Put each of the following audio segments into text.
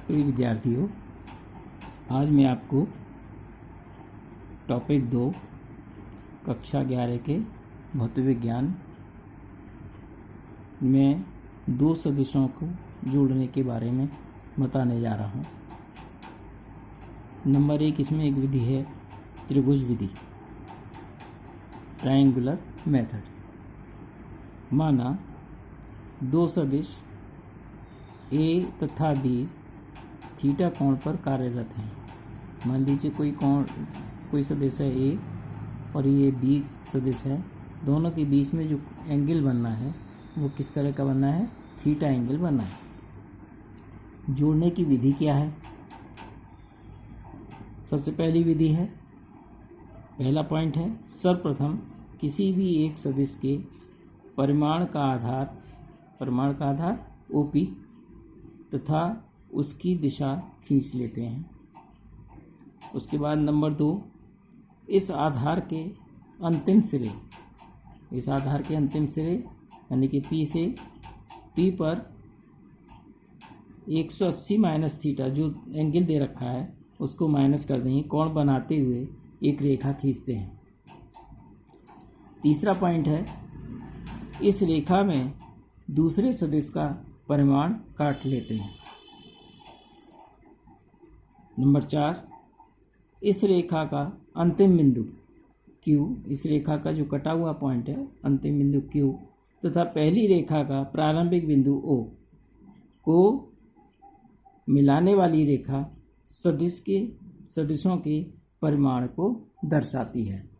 प्रिय विद्यार्थियों, आज मैं आपको टॉपिक 2 कक्षा 11 के भौतिक विज्ञान में दो सदिशों को जोड़ने के बारे में बताने जा रहा हूँ। नंबर 1, इसमें एक विधि है त्रिभुज विधि, ट्रायंगुलर मेथड। माना दो सदिश ए तथा बी थीटा कोण पर कार्यरत हैं। मान लीजिए कोई सदिश है ए और ये बी सदिश है। दोनों के बीच में जो एंगल बनना है वो किस तरह का बनना है? थीटा एंगल बनना है। जोड़ने की विधि क्या है? सबसे पहली विधि है, पहला पॉइंट है, सर्वप्रथम किसी भी एक सदिश के परिमाण का आधार OP तथा उसकी दिशा खींच लेते हैं। उसके बाद नंबर 2, इस आधार के अंतिम सिरे यानी कि P से P पर 180 माइनस थीटा जो एंगल दे रखा है उसको माइनस कर देंगे, कोण बनाते हुए एक रेखा खींचते हैं। तीसरा पॉइंट है, इस रेखा में दूसरे सदिश का परिमाण काट लेते हैं। नंबर 4, इस रेखा का अंतिम बिंदु Q, इस रेखा का जो कटा हुआ पॉइंट है अंतिम बिंदु Q तथा पहली रेखा का प्रारंभिक बिंदु O को मिलाने वाली रेखा सदिशों के परिमाण को दर्शाती है।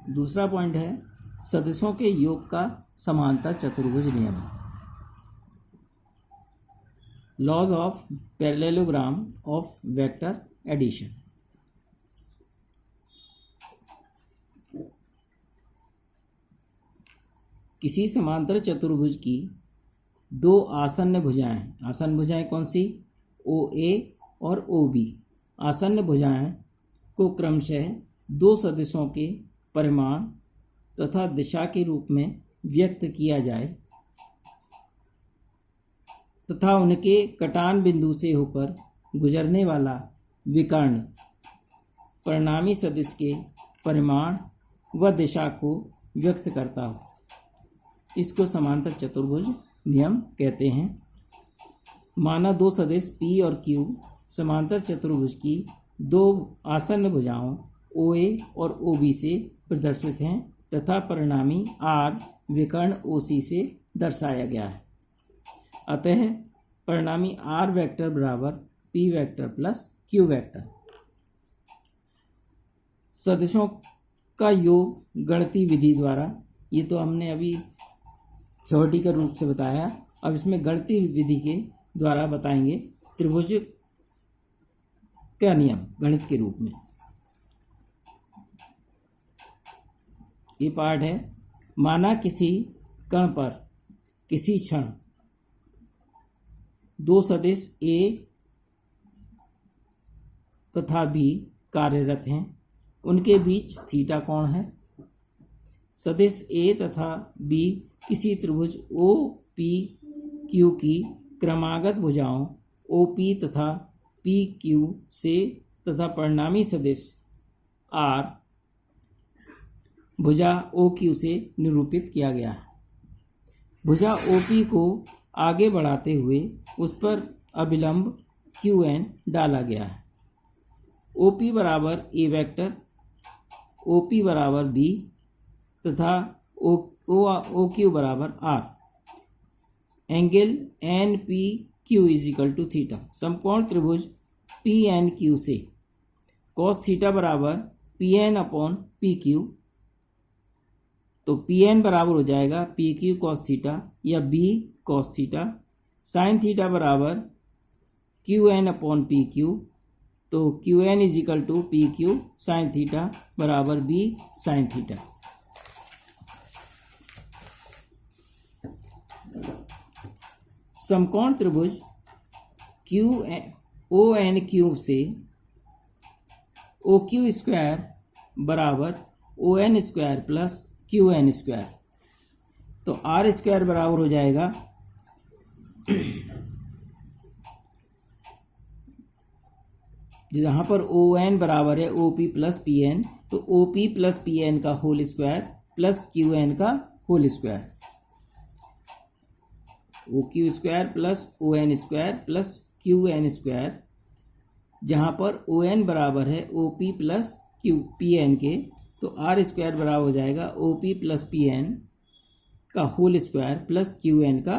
दूसरा पॉइंट है, सदिशों के योग का समांतर चतुर्भुज नियम, laws of parallelogram of vector addition. किसी समांतर चतुर्भुज की दो आसन्न भुजाएं कौन सी? OA और OB आसन्न भुजाएं को क्रमशः दो सदिशों के परिमाण तथा दिशा के रूप में व्यक्त किया जाए तथा उनके कटान बिंदु से होकर गुजरने वाला विकर्ण परिणामी सदिश के परिमाण व दिशा को व्यक्त करता हो, इसको समांतर चतुर्भुज नियम कहते हैं। माना दो सदिश P और Q समांतर चतुर्भुज की दो आसन्न भुजाओं OA और OB से प्रदर्शित हैं तथा परिणामी R विकर्ण OC से दर्शाया गया है। अतः परिणामी R वेक्टर बराबर P vector plus Q vector. सदिशों का योग गणितीय विधि द्वारा, ये तो हमने अभी थ्योरेटिकल रूप से बताया, अब इसमें गणितीय विधि के द्वारा बताएंगे त्रिभुज का नियम गणित के रूप में। ये पार्ट है, माना किसी कण पर किसी क्षण दो सदिश A तथा B कार्यरत हैं, उनके बीच थीटा कोण है। सदिश A तथा B किसी त्रिभुज OPQ की क्रमागत भुजाओं OP तथा PQ से तथा परिणामी सदिश R भुजा OQ से निरूपित किया गया है। भुजा OP को आगे बढ़ाते हुए उस पर अभिलंब QN डाला गया है। OP बराबर A वेक्टर, OP बराबर B तथा OQ बराबर R। Angle NPQ is equal to theta. समकोण त्रिभुज PNQ से cos थीटा बराबर PN अपॉन PQ, तो PN बराबर हो जाएगा PQ cos थीटा या B cos theta. Sine theta बराबर QN अपॉन PQ, तो QN is equal to PQ sine theta बराबर B साइन थीटा। समकोण त्रिभुज ONQ से ओ क्यू स्क्वायर बराबर O N square plus Q N square. तो R square बराबर हो जाएगा जहाँ पर ओ एन बराबर है O P plus P N, तो O P plus P N का whole square plus Q N का whole square. O Q square plus O N square plus Q N square, जहाँ पर ओ एन बराबर है O P plus Q P N के, तो R square बराबर हो जाएगा O P plus P N का whole square plus Q N का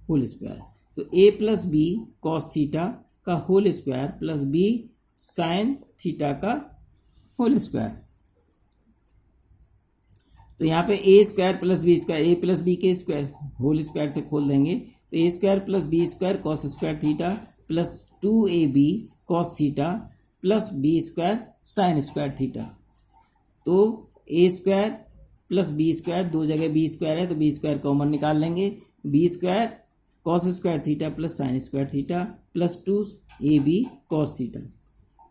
होल स्क्वायर। तो a plus B cos theta का whole square plus b sine theta का होल स्क्वायर। तो यहाँ पे a square plus B square, a plus b के square whole square से खोल देंगे, तो a square plus B square cos square theta plus 2ab cos theta plus B square sine square theta. तो a square plus B square, दो जगह B square है तो बी स्क्वायर कॉमन निकाल लेंगे, B square cos square theta plus sine square theta plus 2ab cos theta.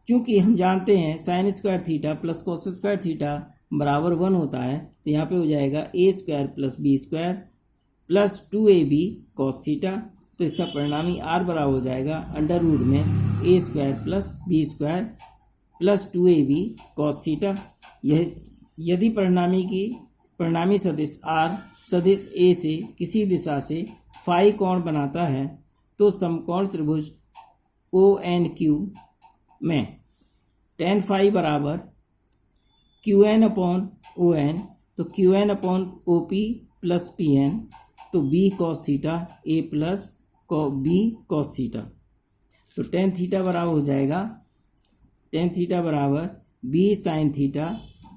चूँकि हम जानते हैं sine square theta plus cos square theta बराबर 1 होता है, तो यहाँ पे हो जाएगा A square plus B square plus 2ab cos theta. तो इसका परिणामी आर बराबर हो जाएगा अंडर रूट में A square plus B square plus 2ab cos theta. यह यदि परिणामी सदिश आर सदिश ए से किसी दिशा से फाई कोण बनाता है, तो समकोण त्रिभुज ओ एन क्यू में tan फाई बराबर Q N upon O N, तो Q N upon O P plus P N, तो B cos theta A plus B cos theta. तो tan थीटा बराबर हो जाएगा tan थीटा बराबर B sine theta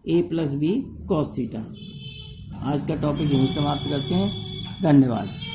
A plus B cos theta. आज का topic यहीं समाप्त करते हैं। धन्यवाद।